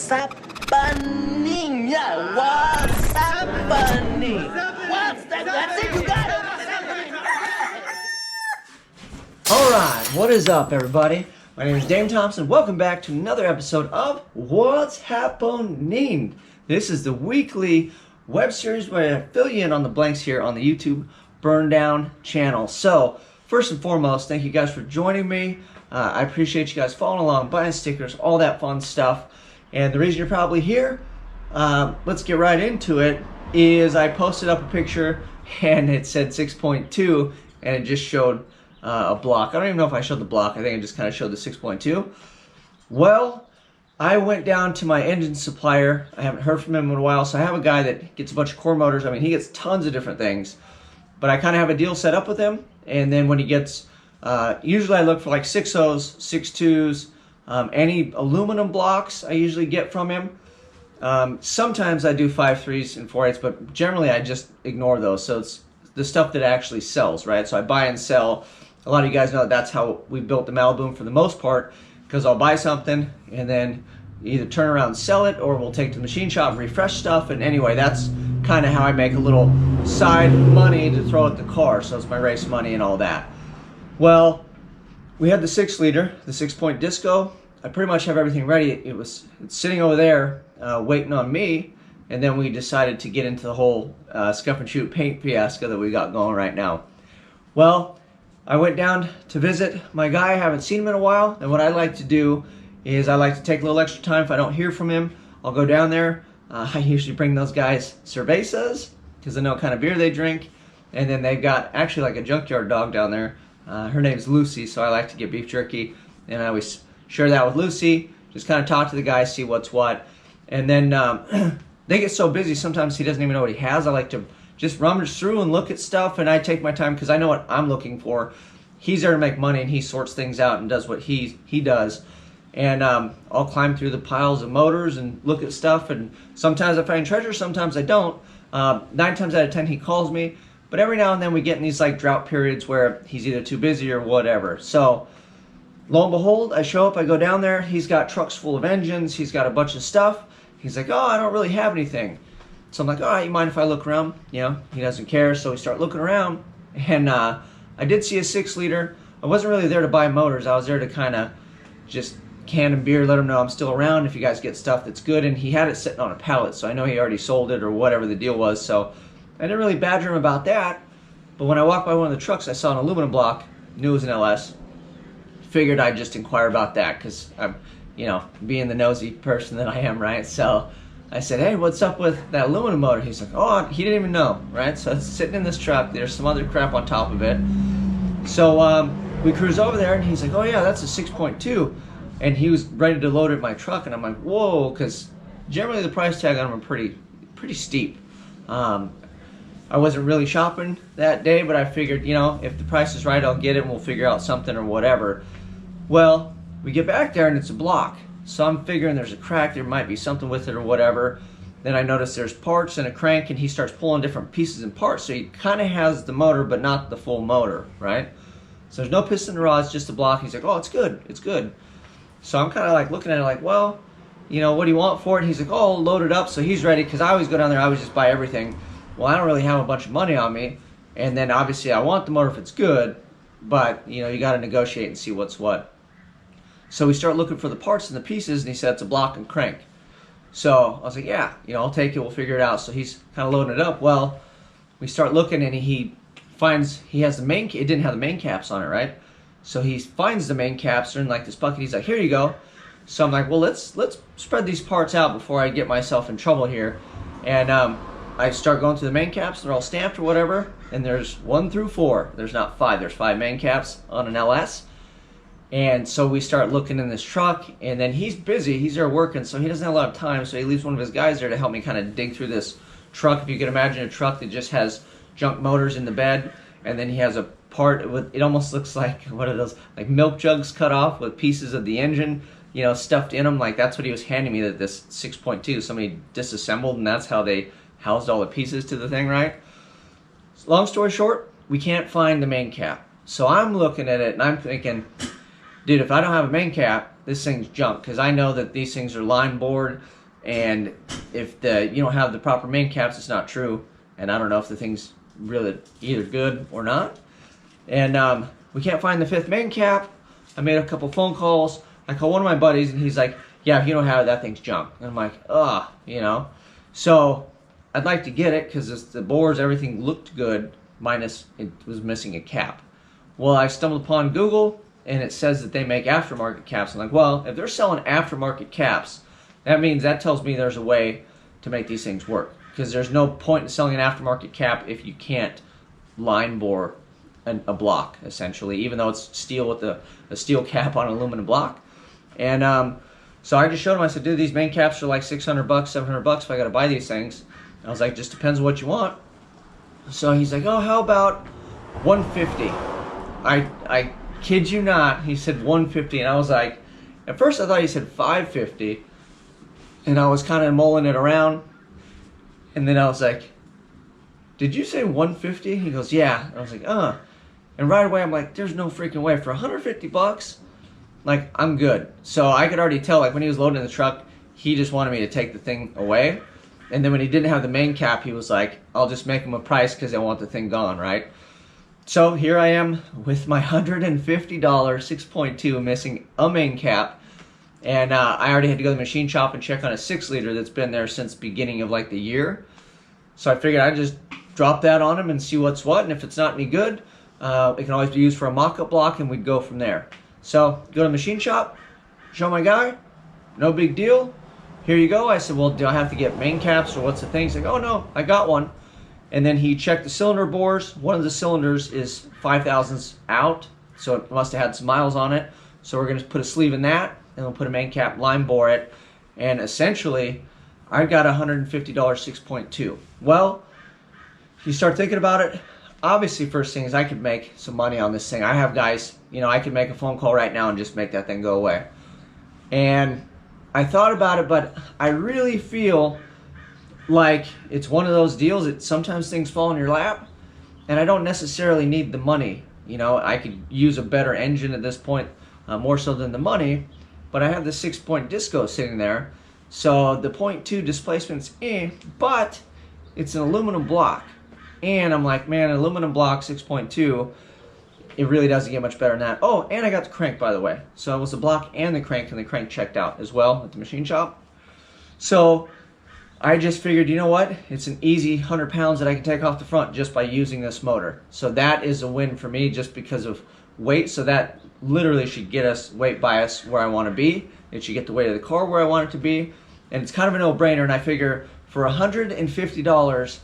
What's happening? Yeah, what's happening? What's that? That's it, you got it. Alright, what is up, everybody? My name is Dame Thompson. Welcome back to another episode of What's Happening. This is the weekly web series where I fill you in on the blanks here on the YouTube Burndown channel. So, first and foremost, thank you guys for joining me. I appreciate you guys following along, buying stickers, all that fun stuff. And the reason you're probably here, let's get right into it, is I posted up a picture and it said 6.2 and it just showed a block. I don't even know if I showed the block. I think I just kind of showed the 6.2. Well, I went down to my engine supplier. I haven't heard from him in a while, so I have a guy that gets a bunch of core motors. I mean, he gets tons of different things, but I kind of have a deal set up with him. And then when he gets, usually I look for like 6.0s, 6.2s, any aluminum blocks I usually get from him. Sometimes I do 5.3s and 4.8s, but generally I just ignore those. So it's the stuff that actually sells, right? So I buy and sell. A lot of you guys know that's how we built the Malibu for the most part, because I'll buy something and then either turn around and sell it, or we'll take to the machine shop and refresh stuff. And anyway, that's kind of how I make a little side money to throw at the car. So it's my race money and all that. Well, we had the 6-liter, the 6-point disco. I pretty much have everything ready. It's sitting over there waiting on me. And then we decided to get into the whole scuff and shoot paint fiasco that we got going right now. Well, I went down to visit my guy. I haven't seen him in a while. And what I like to do is I like to take a little extra time. If I don't hear from him, I'll go down there. I usually bring those guys cervezas because I know what kind of beer they drink. And then they've got actually like a junkyard dog down there. Her name's Lucy, so I like to get beef jerky. And I always share that with Lucy. Just kind of talk to the guy, see what's what. And then they get so busy, sometimes he doesn't even know what he has. I like to just rummage through and look at stuff, and I take my time because I know what I'm looking for. He's there to make money, and he sorts things out and does what he does. And I'll climb through the piles of motors and look at stuff, and sometimes I find treasure, sometimes I don't. 9 times out of 10 he calls me, but every now and then we get in these like drought periods where he's either too busy or whatever. So lo and behold, I show up, I go down there, he's got trucks full of engines, he's got a bunch of stuff. He's like, oh, I don't really have anything. So I'm like, all right, you mind if I look around? You know, he doesn't care, so we start looking around. And I did see a 6-liter. I wasn't really there to buy motors. I was there to kind of just can and beer, let him know I'm still around if you guys get stuff that's good. And he had it sitting on a pallet, so I know he already sold it or whatever the deal was. So I didn't really badger him about that. But when I walked by one of the trucks, I saw an aluminum block, knew it was an LS. Figured I'd just inquire about that because I'm, you know, being the nosy person that I am, right? So I said, hey, what's up with that aluminum motor? He's like, oh, he didn't even know, right? So it's sitting in this truck. There's some other crap on top of it. So we cruise over there, and he's like, oh, yeah, that's a 6.2. And he was ready to load it in my truck, and I'm like, whoa, because generally the price tag on them are pretty steep. I wasn't really shopping that day, but I figured, you know, if the price is right, I'll get it, and we'll figure out something or whatever. Well, we get back there, and it's a block. So I'm figuring there's a crack, there might be something with it or whatever. Then I notice there's parts and a crank, and he starts pulling different pieces and parts. So he kind of has the motor, but not the full motor, right? So there's no piston or rods, just a block. He's like, oh, it's good, it's good. So I'm kind of like looking at it like, well, you know, what do you want for it? And he's like, oh, I'll load it up. So he's ready, because I always go down there, I always just buy everything. Well, I don't really have a bunch of money on me. And then obviously I want the motor if it's good, but you know, you got to negotiate and see what's what. So we start looking for the parts and the pieces, and he said it's a block and crank. So I was like, yeah, you know, I'll take it, we'll figure it out. So he's kind of loading it up. Well, we start looking, and he finds, he has the main, it didn't have the main caps on it, right? So he finds the main caps, they're in like this bucket. He's like, here you go. So I'm like, well, let's spread these parts out before I get myself in trouble here. And I start going through the main caps, they're all stamped or whatever, and there's 1 through 4. There's not 5, there's 5 main caps on an LS. And so we start looking in this truck, and then he's busy, he's there working, so he doesn't have a lot of time, so he leaves one of his guys there to help me kind of dig through this truck. If you can imagine a truck that just has junk motors in the bed, and then he has a part with, it almost looks like, what are those, like milk jugs cut off with pieces of the engine, you know, stuffed in them. Like that's what he was handing me, that this 6.2, somebody disassembled, and that's how they housed all the pieces to the thing, right? Long story short, we can't find the main cap. So I'm looking at it, and I'm thinking, dude, if I don't have a main cap, this thing's junk, because I know that these things are line bored. and if you don't have the proper main caps, it's not true. And I don't know if the thing's really either good or not. And we can't find the 5th main cap. I made a couple phone calls. I called one of my buddies, and he's like, yeah, if you don't have it, that thing's junk. And I'm like, ugh, you know. So I'd like to get it because the bores, everything looked good, minus it was missing a cap. Well, I stumbled upon Google, and it says that they make aftermarket caps. I'm like, well, if they're selling aftermarket caps, that tells me there's a way to make these things work. Because there's no point in selling an aftermarket cap if you can't line bore a block, essentially, even though it's steel with a steel cap on an aluminum block. And so I just showed him, I said, dude, these main caps are like $600, $700 if I got to buy these things. I was like, just depends on what you want. So he's like, oh, how about $150? I kid you not, he said $150, and I was like, at first I thought he said $550, and I was kind of mulling it around, and then I was like, did you say $150? He goes, yeah. And I was like, and right away I'm like, there's no freaking way. For $150, like, I'm good. So I could already tell, like, when he was loading the truck, he just wanted me to take the thing away. And then when he didn't have the main cap, he was like, I'll just make him a price because I want the thing gone, right? So here I am with my $150 6.2 missing a main cap. And I already had to go to the machine shop and check on a 6-liter that's been there since beginning of like the year. So I figured I'd just drop that on him and see what's what. And if it's not any good, it can always be used for a mock-up block, and we'd go from there. So go to the machine shop, show my guy, no big deal. Here you go. I said, well, do I have to get main caps or what's the thing? He's like, oh no, I got one. And then he checked the cylinder bores. One of the cylinders is 5 thousandths out, so it must have had some miles on it. So we're going to put a sleeve in that, and we'll put a main cap, line bore it, and essentially I've got a $150 6.2. Well, you start thinking about it, obviously first thing is I could make some money on this thing. I have guys, you know, I could make a phone call right now and just make that thing go away. And I thought about it, but I really feel like it's one of those deals that sometimes things fall in your lap, and I don't necessarily need the money. You know, I could use a better engine at this point, more so than the money, but I have the 6-point disco sitting there, so the 0.2 displacement's but it's an aluminum block, and I'm like, man, an aluminum block 6.2, it really doesn't get much better than that. Oh, and I got the crank, by the way, so it was the block and the crank checked out as well at the machine shop. So I just figured, you know what, it's an easy 100 pounds that I can take off the front just by using this motor. So that is a win for me just because of weight. So that literally should get us weight bias where I want to be. It should get the weight of the car where I want it to be. And it's kind of a no-brainer, and I figure for $150,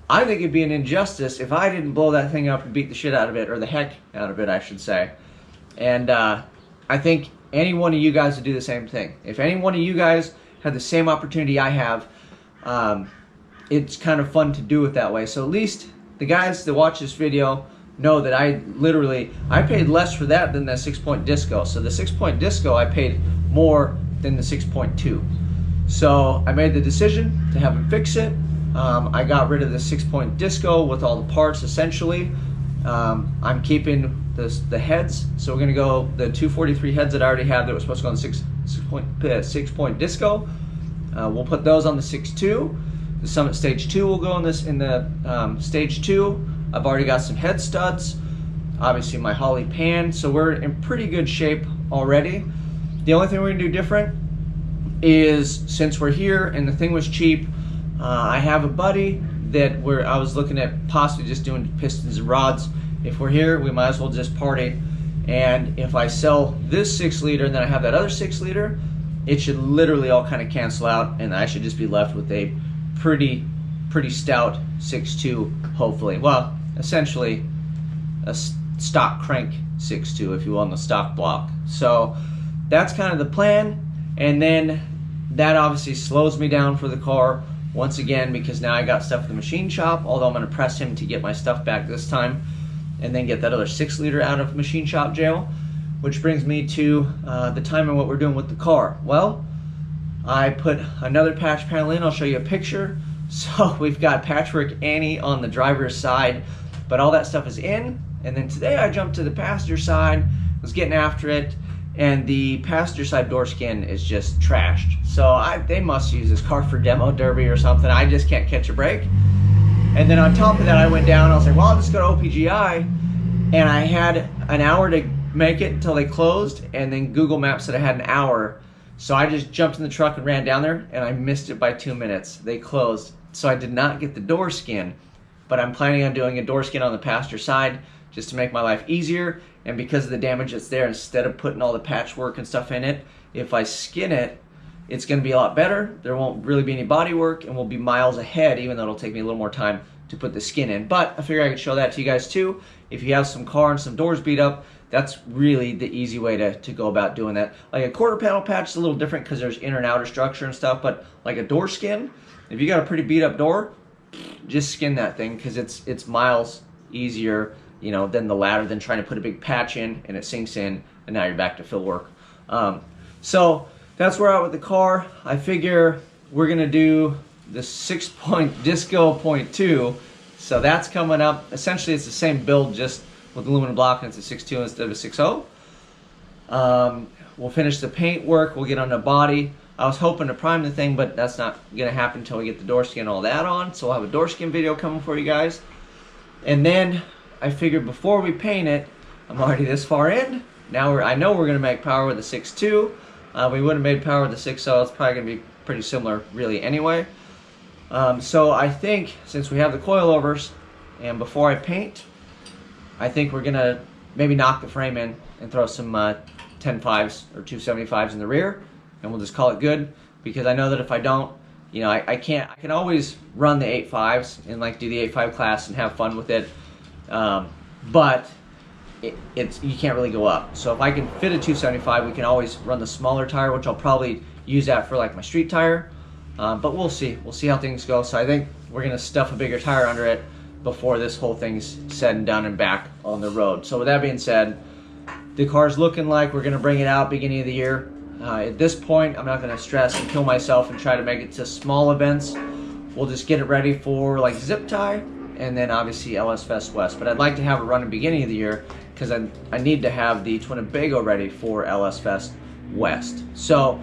I think it'd be an injustice if I didn't blow that thing up and beat the shit out of it, or the heck out of it, I should say. And I think any one of you guys would do the same thing. If any one of you guys had the same opportunity I have, it's kind of fun to do it that way. So at least the guys that watch this video know that I paid less for that than the 6-point disco. So the 6-point disco I paid more than the 6.2. So I made the decision to have him fix it. I got rid of the 6-point disco with all the parts essentially. I'm keeping the heads, so we're going to go the 243 heads that I already have that were supposed to go on the 6-point disco. We'll put those on the 6.2. The Summit Stage 2 will go in the Stage 2. I've already got some head studs, obviously my Holly pan, so we're in pretty good shape already. The only thing we're going to do different is, since we're here and the thing was cheap, I have a buddy that I was looking at possibly just doing pistons and rods. If we're here, we might as well just party. And if I sell this 6-liter and then I have that other 6-liter, it should literally all kind of cancel out, and I should just be left with a pretty stout 6.2, hopefully. Well, essentially a stock crank 6.2, if you will, on the stock block. So that's kind of the plan, and then that obviously slows me down for the car once again, because now I got stuff at the machine shop, although I'm going to press him to get my stuff back this time and then get that other 6-liter out of machine shop jail. Which brings me to the time and what we're doing with the car. Well, I put another patch panel in. I'll show you a picture. So we've got Patchwork Annie on the driver's side, but all that stuff is in. And then today I jumped to the passenger side, was getting after it, and the passenger side door skin is just trashed. So they must use this car for demo derby or something. I just can't catch a break. And then on top of that, I went down. I was like, well, I'll just go to OPGI, and I had an hour to make it until they closed, and then Google Maps said I had an hour. So I just jumped in the truck and ran down there, and I missed it by 2 minutes. They closed. So I did not get the door skin, but I'm planning on doing a door skin on the passenger side just to make my life easier. And because of the damage that's there, instead of putting all the patchwork and stuff in it, if I skin it, it's going to be a lot better. There won't really be any body work, and we'll be miles ahead, even though it'll take me a little more time to put the skin in. But I figured I could show that to you guys too. If you have some car and some doors beat up, that's really the easy way to go about doing that. Like a quarter panel patch is a little different because there's inner and outer structure and stuff, but like a door skin, if you got a pretty beat up door, just skin that thing, because it's miles easier, you know, than the latter, than trying to put a big patch in and it sinks in and now you're back to fill work. So that's where I'm at with the car. I figure we're gonna do the 6-point Disco Point 2. So that's coming up. Essentially it's the same build, just with aluminum block, and it's a 6.2 instead of a 6.0. We'll finish the paint work, we'll get on the body. I was hoping to prime the thing, but that's not gonna happen until we get the door skin and all that on. So we'll have a door skin video coming for you guys. And then I figured before we paint it, I'm already this far in. Now I know we're gonna make power with the 6.2. We would have made power with the 6.0. It's probably gonna be pretty similar really anyway. So I think since we have the coilovers, and before I paint, I think we're gonna maybe knock the frame in and throw some 10.5s or 275s in the rear, and we'll just call it good. Because I know that if I don't, you know, I can always run the 8.5s and like do the 8.5 class and have fun with it, but you can't really go up. So if I can fit a 275, we can always run the smaller tire, which I'll probably use that for like my street tire. But we'll see how things go. So I think we're gonna stuff a bigger tire under it before this whole thing's said and done and back on the road. So with that being said, the car's looking like we're gonna bring it out beginning of the year. At this point, I'm not gonna stress and kill myself and try to make it to small events. We'll just get it ready for like zip tie, and then obviously LS Fest West. But I'd like to have it running beginning of the year, because I need to have the Twinnebago ready for LS Fest West. So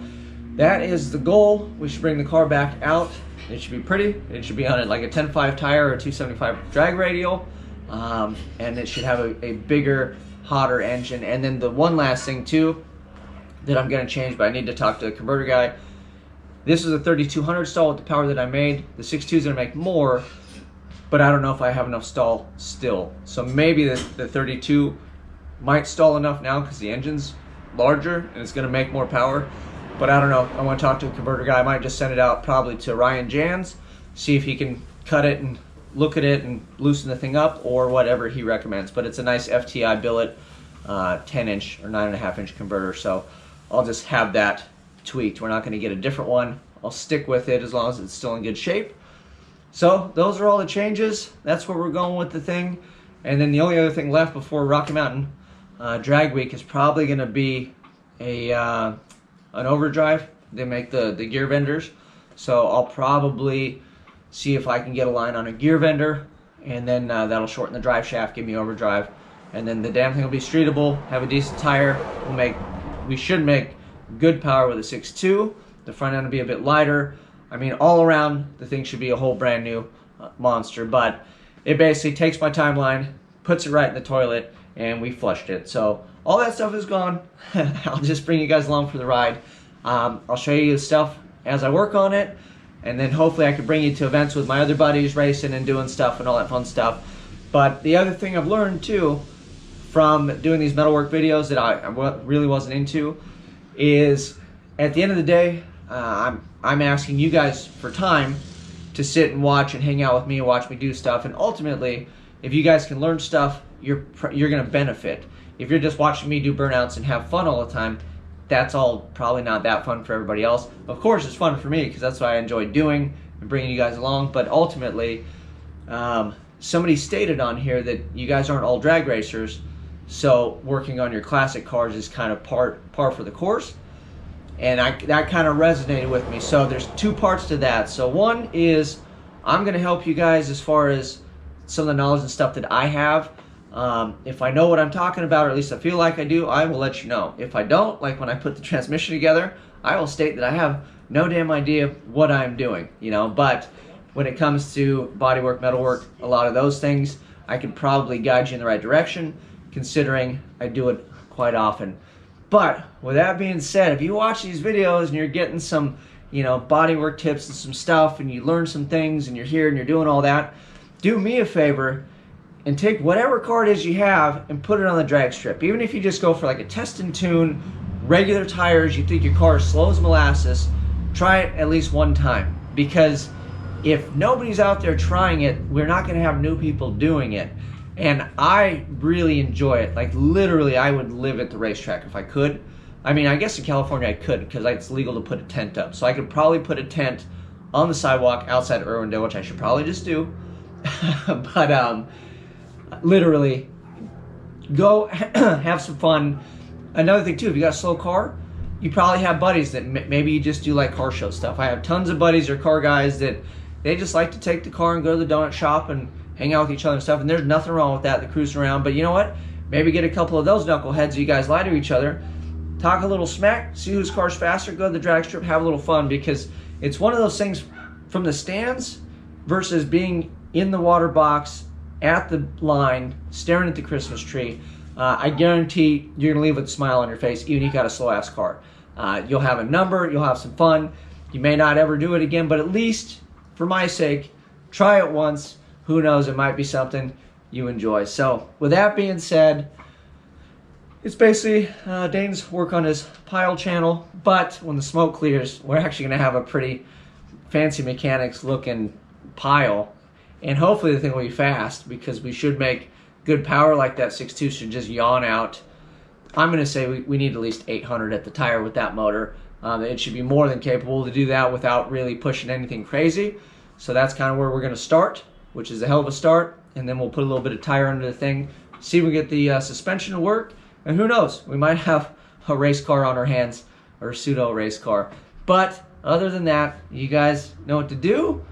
that is the goal. We should bring the car back out. It should be pretty. It should be on it like a 10.5 tire or a 275 drag radial, and it should have a bigger, hotter engine. And then the one last thing too that I'm going to change, but I need to talk to the converter guy. This is a 3200 stall with the power that I made. The 6.2 is going to make more, but I don't know if I have enough stall still. So maybe the 32 might stall enough now because the engine's larger and it's going to make more power. But I don't know. I want to talk to a converter guy. I might just send it out probably to Ryan Jans, see if he can cut it and look at it and loosen the thing up, or whatever he recommends. But it's a nice FTI billet 10-inch or 9.5-inch converter. So I'll just have that tweaked. We're not going to get a different one. I'll stick with it as long as it's still in good shape. So those are all the changes. That's where we're going with the thing. And then the only other thing left before Rocky Mountain Drag Week is probably going to be an overdrive. They make the gear vendors. So I'll probably see if I can get a line on a gear vendor, and then that'll shorten the drive shaft, give me overdrive. And then the damn thing will be streetable, have a decent tire. We should make good power with a 6.2. The front end will be a bit lighter. I mean, all around, the thing should be a whole brand new monster. But it basically takes my timeline, puts it right in the toilet, and we flushed it. So all that stuff is gone. I'll just bring you guys along for the ride. I'll show you the stuff as I work on it, and then hopefully I can bring you to events with my other buddies racing and doing stuff and all that fun stuff. But the other thing I've learned too from doing these metalwork videos that I really wasn't into is, at the end of the day, I'm asking you guys for time to sit and watch and hang out with me and watch me do stuff. And ultimately, if you guys can learn stuff, you're going to benefit. If you're just watching me do burnouts and have fun all the time, that's all probably not that fun for everybody else. Of course, it's fun for me because that's what I enjoy doing and bringing you guys along. But ultimately, somebody stated on here that you guys aren't all drag racers, so working on your classic cars is kind of par for the course. And that kind of resonated with me. So there's two parts to that. So one is I'm going to help you guys as far as some of the knowledge and stuff that I have. If I know what I'm talking about, or at least I feel like I do, I will let you know. If I don't, like when I put the transmission together, I will state that I have no damn idea what I'm doing, you know. But when it comes to bodywork, metalwork, a lot of those things, I can probably guide you in the right direction, considering I do it quite often. But with that being said, if you watch these videos and you're getting some, you know, bodywork tips and some stuff, and you learn some things, and you're here and you're doing all that, do me a favor and take whatever car it is you have and put it on the drag strip. Even if you just go for like a test and tune, regular tires, you think your car is slow as molasses, try it at least one time. Because if nobody's out there trying it, we're not going to have new people doing it. And I really enjoy it. Like literally, I would live at the racetrack if I could. I mean, I guess in California I could, because it's legal to put a tent up. So I could probably put a tent on the sidewalk outside Irwindale, which I should probably just do. But literally, go have some fun. Another thing too, if you got a slow car, you probably have buddies that maybe you just do like car show stuff. I have tons of buddies or car guys that they just like to take the car and go to the donut shop and hang out with each other and stuff. And there's nothing wrong with that, the cruising around. But you know what? Maybe get a couple of those knuckleheads, you guys lie to each other, talk a little smack, see whose car's faster, go to the drag strip, have a little fun. Because it's one of those things, from the stands versus being in the water box at the line staring at the Christmas tree, I guarantee you're gonna leave with a smile on your face, even if you got a slow ass car. You'll have a number, you'll have some fun. You may not ever do it again, but at least for my sake, try it once. Who knows, it might be something you enjoy. So with that being said, it's basically Dane's work on his pile channel, but when the smoke clears, we're actually gonna have a pretty fancy mechanics looking pile. And hopefully the thing will be fast, because we should make good power. Like that 6.2 should just yawn out. I'm going to say we need at least 800 at the tire with that motor. It should be more than capable to do that without really pushing anything crazy. So that's kind of where we're going to start, which is a hell of a start. And then we'll put a little bit of tire under the thing, see if we get the suspension to work. And who knows, we might have a race car on our hands, or a pseudo race car. But other than that, you guys know what to do.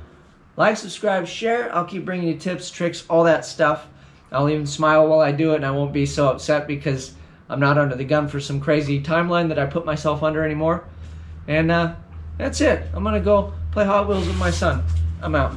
Like, subscribe, share. I'll keep bringing you tips, tricks, all that stuff. I'll even smile while I do it, and I won't be so upset because I'm not under the gun for some crazy timeline that I put myself under anymore. And that's it. I'm going to go play Hot Wheels with my son. I'm out.